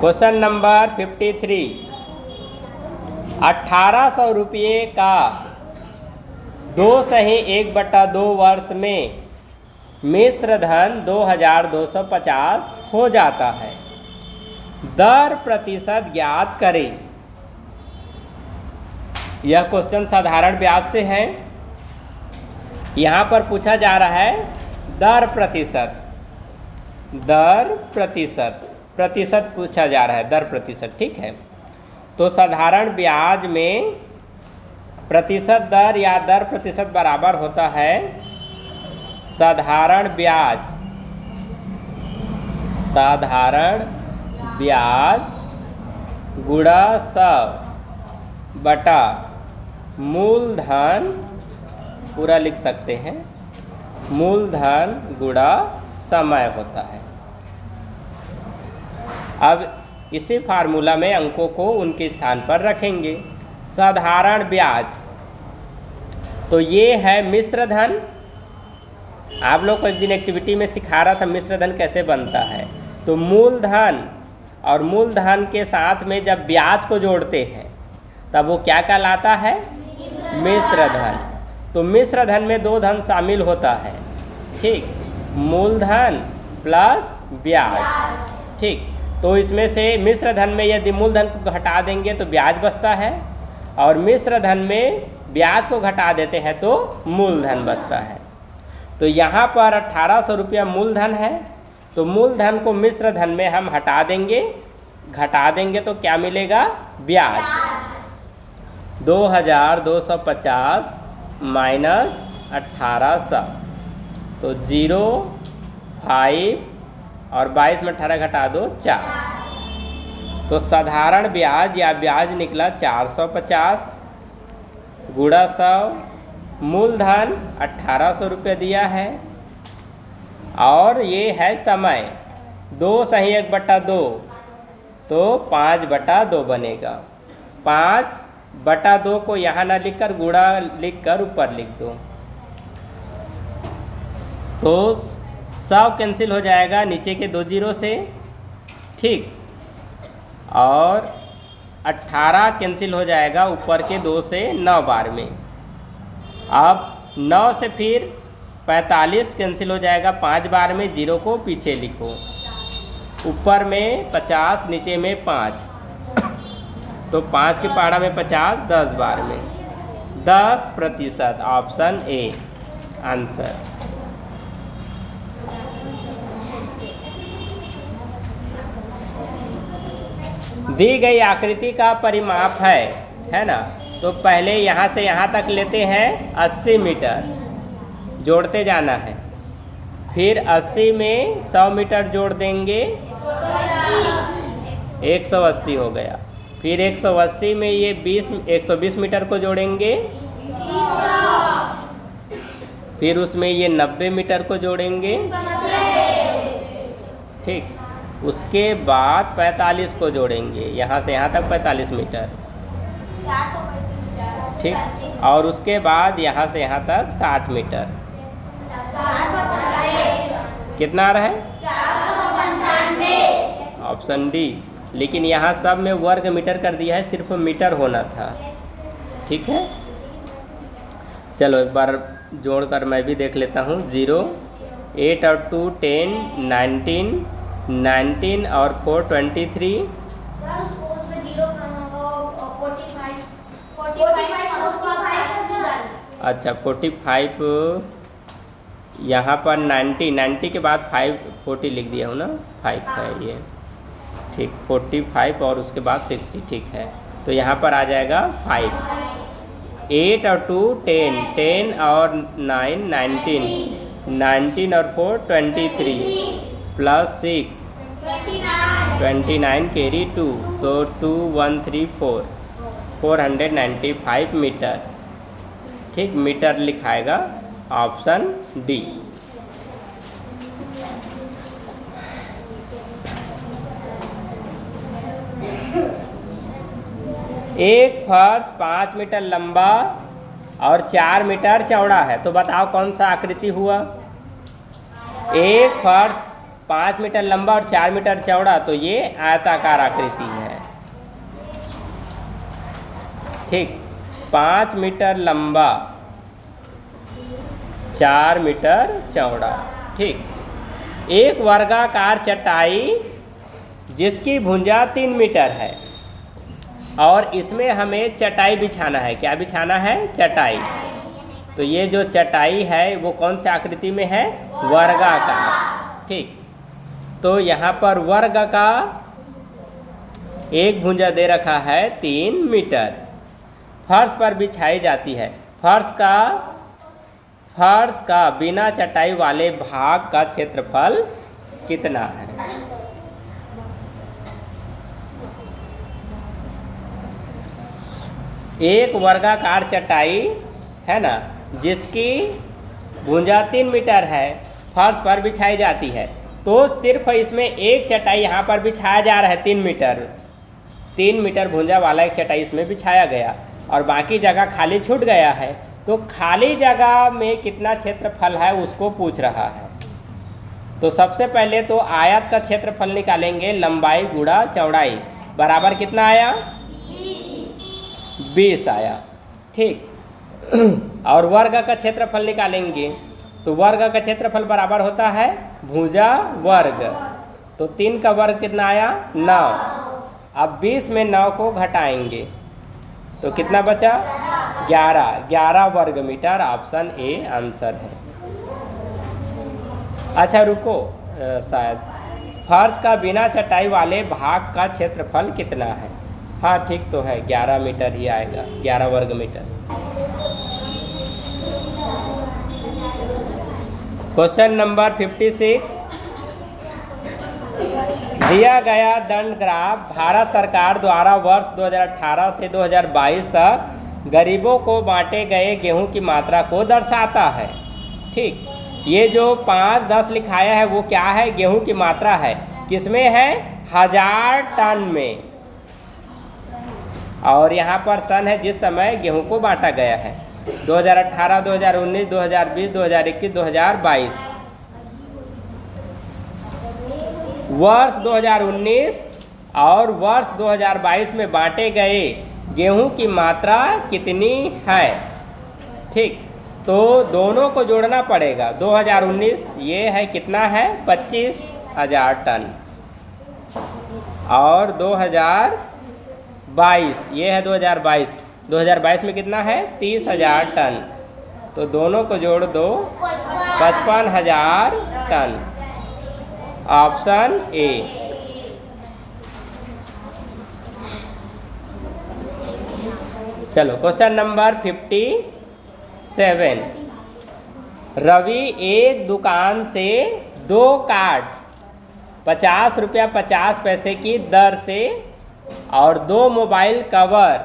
क्वेश्चन नंबर 53, 1800 रुपये का 2/1/2 वर्ष में मिश्र धन 2250 हो जाता है। दर प्रतिशत ज्ञात करें। यह क्वेश्चन साधारण ब्याज से है। यहाँ पर पूछा जा रहा है दर प्रतिशत, प्रतिशत पूछा जा रहा है, दर प्रतिशत। ठीक है, तो साधारण ब्याज में प्रतिशत दर या दर प्रतिशत बराबर होता है साधारण ब्याज गुणा 100 बटा मूलधन, पूरा लिख सकते हैं, मूलधन गुणा समय होता है। अब इसी फार्मूला में अंकों को उनके स्थान पर रखेंगे। साधारण ब्याज, तो ये है मिश्र धन। आप लोग को एक दिन एक्टिविटी में सिखा रहा था मिश्र धन कैसे बनता है। तो मूलधन और मूलधन के साथ में जब ब्याज को जोड़ते हैं तब वो क्या कहलाता है? मिश्र धन। तो मिश्र धन में 2 धन शामिल होता है। ठीक, मूलधन प्लस ब्याज। ठीक, तो इसमें से मिश्र धन में यदि मूलधन को घटा देंगे तो ब्याज बचता है, और मिश्र धन में ब्याज को घटा देते हैं तो मूलधन बचता है। तो यहाँ पर 1800 रुपया मूलधन है, तो मूलधन को मिश्र धन में हम हटा देंगे, घटा देंगे तो क्या मिलेगा? ब्याज। 2250 माइनस 1800, तो 0, 5 और 22 में 18 घटा दो 4। तो साधारण ब्याज या ब्याज निकला 450 गुणा 100, मूलधन 1800 रुपये दिया है, और ये है समय 2/1/2, तो 5/2 बनेगा। 5/2 को यहाँ ना लिखकर गुणा लिखकर ऊपर लिख दो, तो 100 कैंसिल हो जाएगा नीचे के 2 जीरो से। ठीक, और 18 कैंसिल हो जाएगा ऊपर के 2 से 9 बार में। अब 9 से फिर 45 कैंसिल हो जाएगा 5 बार में, 0 को पीछे लिखो, ऊपर में 50 नीचे में 5, तो 5 के पहाड़ा में 50 10 बार में 10%। Option A answer. दी गई आकृति का परिमाप है ना। तो पहले यहाँ से यहाँ तक लेते हैं 80 मीटर, जोड़ते जाना है। फिर 80 में 100 मीटर जोड़ देंगे, 180 हो गया। फिर 180 में ये 120 मीटर को जोड़ेंगे, फिर उसमें ये 90 मीटर को जोड़ेंगे। ठीक, उसके बाद 45 को जोड़ेंगे, यहाँ से यहाँ तक 45 मीटर। ठीक, और उसके बाद यहाँ से यहाँ तक 60 मीटर। कितना रहे? Option D. लेकिन यहाँ सब में वर्ग मीटर कर दिया है, सिर्फ मीटर होना था। ठीक है, चलो एक बार जोड़कर मैं भी देख लेता हूँ। 0, 8 और 2 10, 19 और 4 23। अच्छा 45, यहाँ पर 90 के बाद 40 लिख दिया हूँ ना, 5 है ये। ठीक, 45 और उसके बाद 60। ठीक है, तो यहाँ पर आ जाएगा 5। 8 और 2 10, 10 और 9 19 और 4 23 प्लस 6 29 कैरी 2, तो 2134 495 मीटर। ठीक, मीटर लिखाएगा ऑप्शन डी। एक फर्श 5 मीटर लंबा और 4 मीटर चौड़ा है, तो बताओ कौन सा आकृति हुआ? एक फर्श 5 मीटर लंबा और 4 मीटर चौड़ा, तो ये आयताकार आकृति है। ठीक, 5 मीटर लंबा 4 मीटर चौड़ा। ठीक, एक वर्गाकार चटाई जिसकी भुजा 3 मीटर है और इसमें हमें चटाई बिछाना है। क्या बिछाना है? चटाई। तो ये जो चटाई है वो कौन सी आकृति में है? वर्गाकार। ठीक, तो यहाँ पर वर्ग का एक भुजा दे रखा है 3 मीटर, फर्श पर बिछाई जाती है। फर्श का बिना चटाई वाले भाग का क्षेत्रफल कितना है? एक वर्गाकार चटाई है ना, जिसकी भुजा 3 मीटर है, फर्श पर बिछाई जाती है। तो सिर्फ इसमें एक चटाई यहाँ पर बिछाया जा रहा है 3 मीटर भुजा वाला एक चटाई इसमें बिछाया गया और बाकी जगह खाली छूट गया है। तो खाली जगह में कितना क्षेत्रफल है उसको पूछ रहा है। तो सबसे पहले तो आयत का क्षेत्रफल निकालेंगे, लंबाई गुणा चौड़ाई बराबर कितना आया? 20 आया। ठीक, और वर्ग का क्षेत्रफल निकालेंगे, तो वर्ग का क्षेत्रफल बराबर होता है भुजा वर्ग। तो 3 का वर्ग कितना आया? 9। अब 20 में 9 को घटाएंगे तो कितना बचा? 11 वर्ग मीटर। ऑप्शन ए आंसर है। अच्छा रुको, शायद फर्श का बिना चटाई वाले भाग का क्षेत्रफल कितना है? हाँ ठीक तो है, 11 मीटर ही आएगा, 11 वर्ग मीटर। क्वेश्चन नंबर 56, दिया गया दंड ग्राफ भारत सरकार द्वारा वर्ष 2018 से 2022 तक गरीबों को बांटे गए गेहूं की मात्रा को दर्शाता है। ठीक, ये जो 5-10 लिखाया है वो क्या है? गेहूं की मात्रा है। किसमें है? 1000 टन में। और यहाँ पर सन है जिस समय गेहूं को बांटा गया है, 2018, 2019, 2020, 2021, 2022। वर्ष 2019 और वर्ष 2022 में बांटे गए गेहूं की मात्रा कितनी है? ठीक, तो दोनों को जोड़ना पड़ेगा। 2019 ये है कितना है? 25,000 टन और 2022 ये है 2022 में कितना है? 30,000 टन। तो दोनों को जोड़ दो, 55,000 टन। Option A. चलो क्वेश्चन नंबर 57, रवि एक दुकान से 2 कार्ड 50 रुपया 50 पैसे की दर से और 2 मोबाइल कवर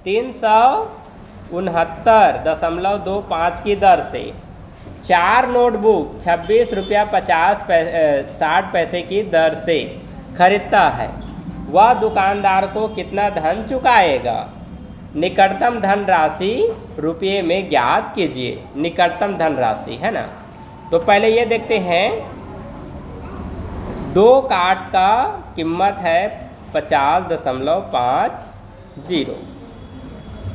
369.25 की दर से 4 नोटबुक 26 रुपया 60 पैसे की दर से खरीदता है, वह दुकानदार को कितना धन चुकाएगा? निकटतम धन राशि रुपये में ज्ञात कीजिए। निकटतम धन राशि है ना, तो पहले ये देखते हैं। 2 कार्ड का कीमत है 50.50।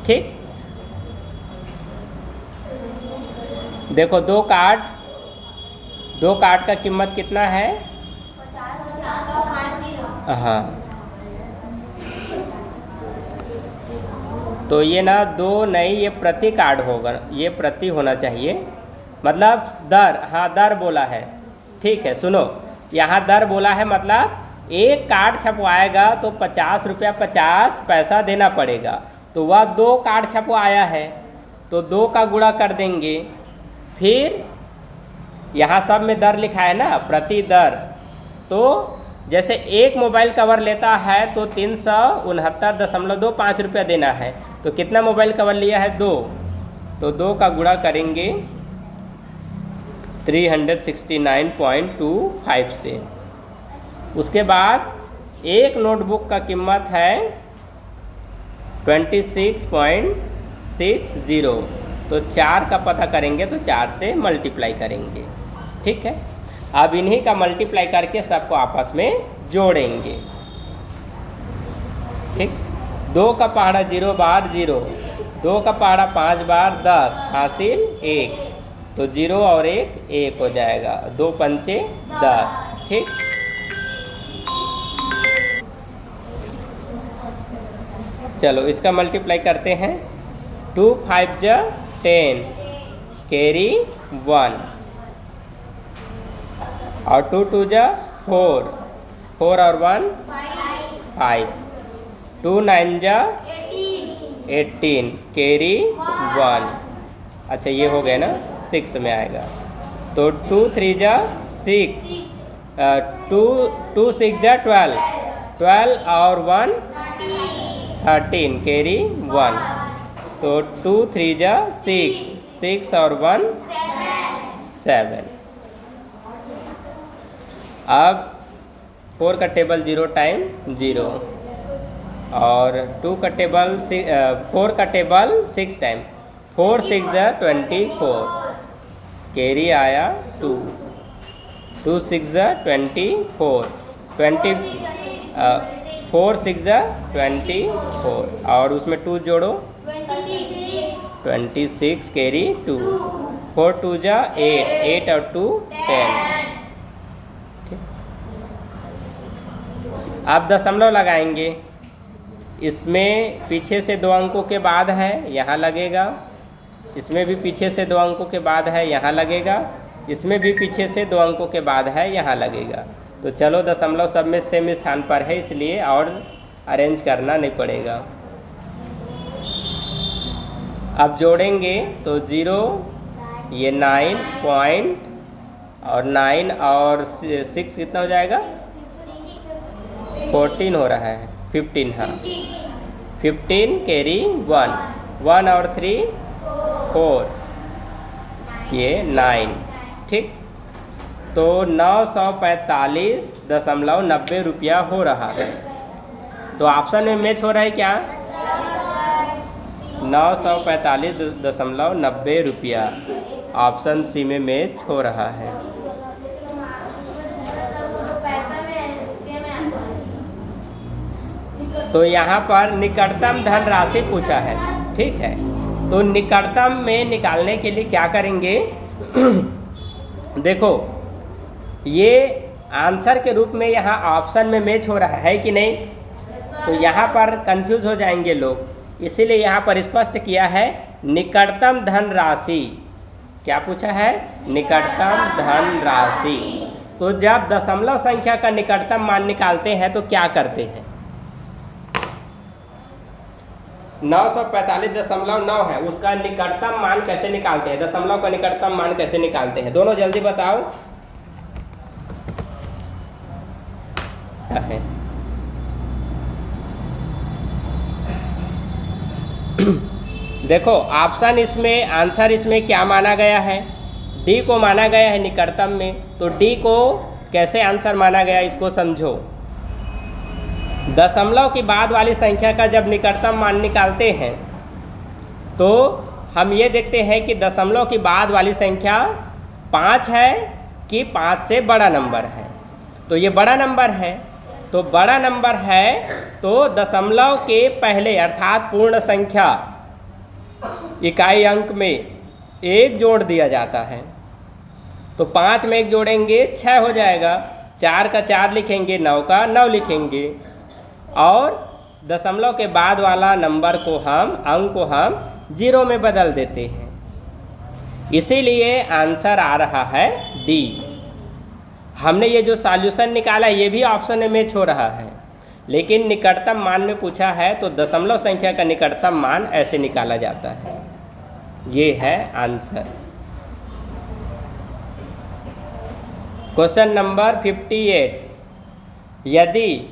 ठीक, देखो 2 कार्ड का कीमत कितना है? 50। हाँ, तो ये ना 2 नहीं, ये प्रति कार्ड होगा, ये प्रति होना चाहिए, मतलब दर। हाँ दर बोला है, ठीक है। सुनो, यहाँ दर बोला है, मतलब एक कार्ड छपवाएगा तो 50 रुपया 50 पैसा देना पड़ेगा। तो वह 2 कार्ड छपवाया है तो 2 का गुणा कर देंगे। फिर यहाँ सब में दर लिखा है ना, प्रति दर। तो जैसे एक मोबाइल कवर लेता है तो 369.25 रुपया देना है, तो कितना मोबाइल कवर लिया है? 2। तो 2 का गुणा करेंगे 369.25 से। उसके बाद एक नोटबुक का कीमत है 26.60, तो 4 का पता करेंगे तो 4 से मल्टीप्लाई करेंगे। ठीक है, अब इन्हीं का मल्टीप्लाई करके सबको आपस में जोड़ेंगे। ठीक, 2 का पहाड़ा 0 बार 0, 2 का पहाड़ा 5 बार 10, हासिल 1, तो 0 और 1 1 हो जाएगा, 2 पंचे 10। ठीक, चलो इसका मल्टीप्लाई करते हैं। 2 5 जा 10, कैरी 1, और 2 2 जा 4, 4 और 1 5, 2 9 जा 18, कैरी 1। अच्छा ये हो गया ना, 6 में आएगा, तो 2 3 जा 6, 2 6 जा 12, 12 और 1 13, कैरी 1, तो 2 3 जा 6, 6 और 1 7। अब 4 का टेबल 0 टाइम 0, और 2 का टेबल 4 का टेबल 6 टाइम, 4 6 जा 24, कैरी आया 2, 2 6 जा 24, 4 6 जा 24, और उसमें 2 जोड़ो 26, कैरी 2, 4 2 जा 8, 8 और 2 10। अब दशमलव लगाएंगे, इसमें पीछे से 2 अंकों के बाद है, यहाँ लगेगा, इसमें भी पीछे से 2 अंकों के बाद है, यहाँ लगेगा, इसमें भी पीछे से 2 अंकों के बाद है, यहाँ लगेगा। तो चलो दशमलव सब में सेम स्थान पर है, इसलिए और अरेंज करना नहीं पड़ेगा। अब जोड़ेंगे तो 0, ये 9 पॉइंट, और 9 और 6 कितना हो जाएगा, 14 हो रहा है, 15, हाँ 15, कैरी 1, 1 और 3 4, ये 9। ठीक, तो 945.90 रुपया हो रहा है। तो ऑप्शन में मैच हो रहा है क्या, 945.90 रुपया, ऑप्शन सी में मैच हो रहा है। तो यहाँ पर निकटतम धन राशि पूछा है। ठीक है, तो निकटतम में निकालने के लिए क्या करेंगे देखो, ये आंसर के रूप में यहाँ ऑप्शन में मैच हो रहा है कि नहीं, तो यहाँ पर कंफ्यूज हो जाएंगे लोग, इसीलिए यहाँ पर स्पष्ट किया है निकटतम धन राशि। क्या पूछा है, निकटतम धन राशि। तो जब दशमलव संख्या का निकटतम मान निकालते हैं तो क्या करते हैं, 945.9 है, उसका निकटतम मान कैसे निकालते हैं, दशमलव का निकटतम मान कैसे निकालते हैं, दोनों जल्दी बताओ। है देखो ऑप्शन इसमें, आंसर इसमें क्या माना गया है, डी को माना गया है निकटतम में। तो डी को कैसे आंसर माना गया, इसको समझो। दशमलव के बाद वाली संख्या का जब निकटतम मान निकालते हैं तो हम ये देखते हैं कि दशमलव के बाद वाली संख्या 5 है कि 5 से बड़ा नंबर है। तो ये बड़ा नंबर है, तो बड़ा नंबर है तो दशमलव के पहले अर्थात पूर्ण संख्या इकाई अंक में 1 जोड़ दिया जाता है। तो 5 में 1 जोड़ेंगे 6 हो जाएगा, 4 का 4 लिखेंगे, 9 का 9 लिखेंगे, और दशमलव के बाद वाला नंबर को अंक को हम 0 में बदल देते हैं। इसीलिए आंसर आ रहा है डी। हमने ये जो सॉल्यूशन निकाला ये भी ऑप्शन में मैच हो रहा है, लेकिन निकटतम मान में पूछा है तो दशमलव संख्या का निकटतम मान ऐसे निकाला जाता है। ये है आंसर। क्वेश्चन नंबर 58, यदि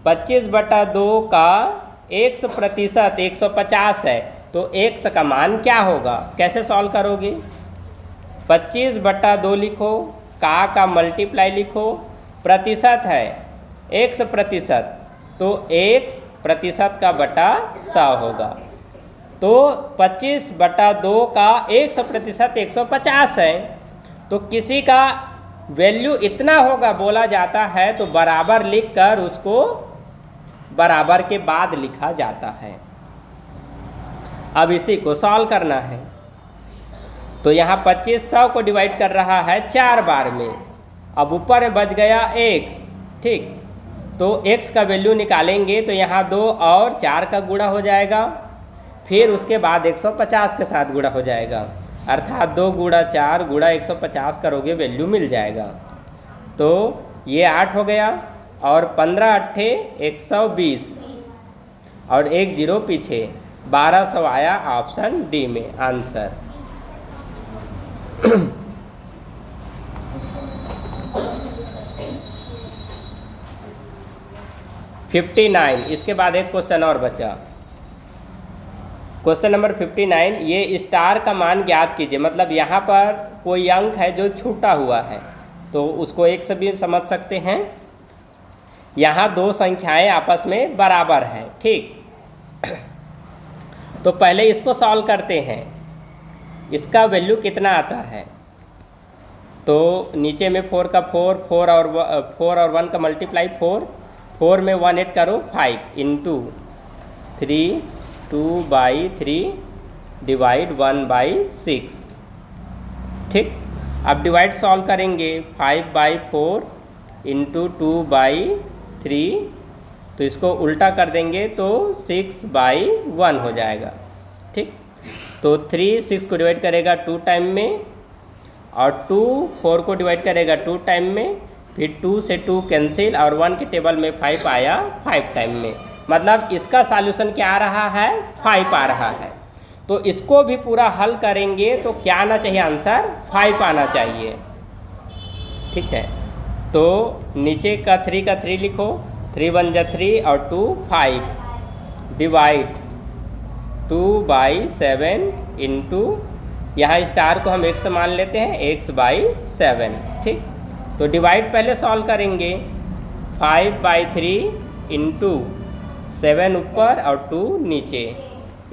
25/2 का x% 150 है तो x का मान क्या होगा, कैसे सॉल्व करोगे। 25/2 लिखो, का मल्टीप्लाई लिखो, प्रतिशत है x%, तो x% का बटा 100 होगा। तो 25/2 का x% 150 है, तो किसी का वैल्यू इतना होगा बोला जाता है तो बराबर लिखकर उसको बराबर के बाद लिखा जाता है। अब इसी को सॉल्व करना है। तो यहाँ 2500 को डिवाइड कर रहा है 4 बार में। अब ऊपर में बच गया x, ठीक। तो x का वैल्यू निकालेंगे तो यहाँ 2 और 4 का गुणा हो जाएगा, फिर उसके बाद 150 के साथ गुणा हो जाएगा, अर्थात 2 गुणा 4 गुणा 150 करोगे वैल्यू मिल जाएगा। तो ये 8 हो गया और 15 अट्ठे 120 और 1 0 पीछे 1200 आया ऑप्शन डी में आंसर। 59, इसके बाद एक क्वेश्चन और बचा। क्वेश्चन नंबर 59, ये स्टार का मान ज्ञात कीजिए। मतलब यहाँ पर कोई अंक है जो छूटा हुआ है, तो उसको एक से भी समझ सकते हैं। यहाँ 2 संख्याएं आपस में बराबर हैं, ठीक। तो पहले इसको सॉल्व करते हैं, इसका वैल्यू कितना आता है। तो नीचे में 4 का 4 और 1 का मल्टीप्लाई 4 में 1 ऐड करो 5 इंटू 3 2/3 डिवाइड 1/6, ठीक। अब डिवाइड सॉल्व करेंगे 5/4 इंटू 2/3, तो इसको उल्टा कर देंगे तो 6/1 हो जाएगा, ठीक। तो 3 6 को डिवाइड करेगा 2 टाइम में और 2 4 को डिवाइड करेगा 2 टाइम में, फिर 2 से 2 कैंसिल और 1 के टेबल में 5 आया 5 टाइम में। मतलब इसका सॉल्यूशन क्या आ रहा है, 5 आ रहा है। तो इसको भी पूरा हल करेंगे तो क्या आना चाहिए, आंसर 5 आना चाहिए, ठीक है। तो नीचे का 3 लिखो, 3 1 जा 3 और 2 5 डिवाइड 2/7 इंटू, यहाँ स्टार को हम x मान लेते हैं, x/7, ठीक। तो डिवाइड पहले सॉल्व करेंगे 5/3 इंटू 7 ऊपर और 2 नीचे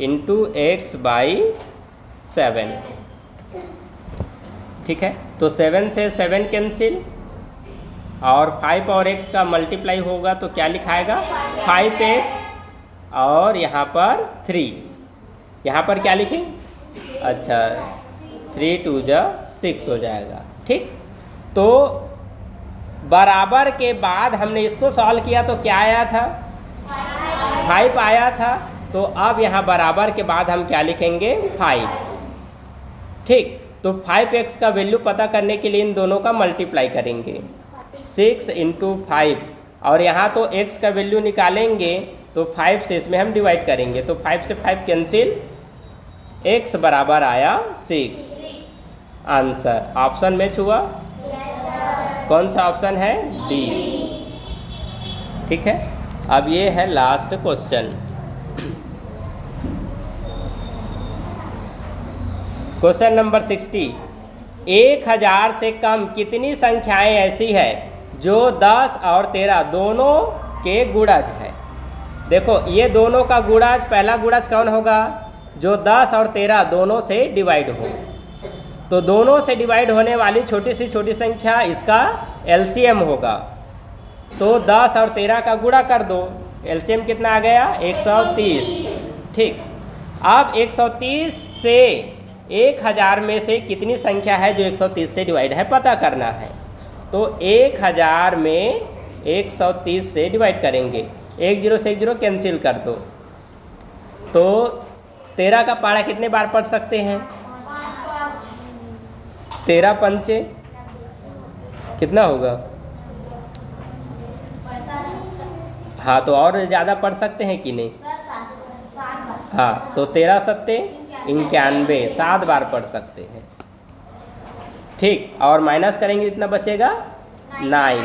इंटू x/7, ठीक है। तो 7 से 7 कैंसिल और 5 और x का मल्टीप्लाई होगा तो क्या लिखाएगा 5x और यहाँ पर 3, यहाँ पर क्या लिखें, अच्छा 3 2 जा 6 हो जाएगा, ठीक। तो बराबर के बाद हमने इसको सॉल्व किया तो क्या आया था, 5 आया था। तो अब यहाँ बराबर के बाद हम क्या लिखेंगे 5, ठीक। तो 5x का वैल्यू पता करने के लिए इन दोनों का मल्टीप्लाई करेंगे 6 इंटू 5 और यहाँ तो x का वैल्यू निकालेंगे तो 5 से इसमें हम डिवाइड करेंगे, तो 5 से 5 कैंसिल, x बराबर आया 6। आंसर ऑप्शन मैच हुआ, कौन सा ऑप्शन है, डी, ठीक है। अब ये है लास्ट क्वेश्चन। क्वेश्चन नंबर 60, 1000 से कम कितनी संख्याएं ऐसी है जो 10 और 13 दोनों के गुणज है। देखो ये दोनों का गुणज, पहला गुणज कौन होगा, जो 10 और 13 दोनों से डिवाइड हो। तो दोनों से डिवाइड होने वाली छोटी से छोटी संख्या इसका एलसीएम होगा। तो 10 और 13 का गुणा कर दो, एलसीएम कितना आ गया 130, ठीक। अब 130 से 1000 में से कितनी संख्या है जो 130 से डिवाइड है पता करना है। तो 1000 में 130 से डिवाइड करेंगे, 1 0 से 1 0 कैंसिल कर दो। तो 13 का पारा कितने बार पढ़ सकते हैं, 13 पंचे कितना होगा, हाँ तो और ज़्यादा पढ़ सकते हैं कि नहीं, हाँ तो 13 सत्ते 91, 7 बार पढ़ सकते हैं, ठीक। और माइनस करेंगे इतना बचेगा 9,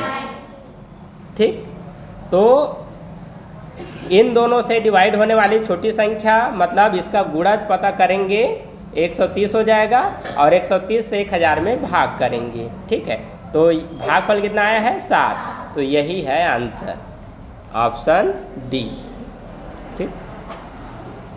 ठीक। तो इन दोनों से डिवाइड होने वाली छोटी संख्या मतलब इसका गुणज पता करेंगे 130 हो जाएगा और 130 से 1000 में भाग करेंगे, ठीक है। तो भागफल कितना आया है 7, तो यही है आंसर ऑप्शन डी।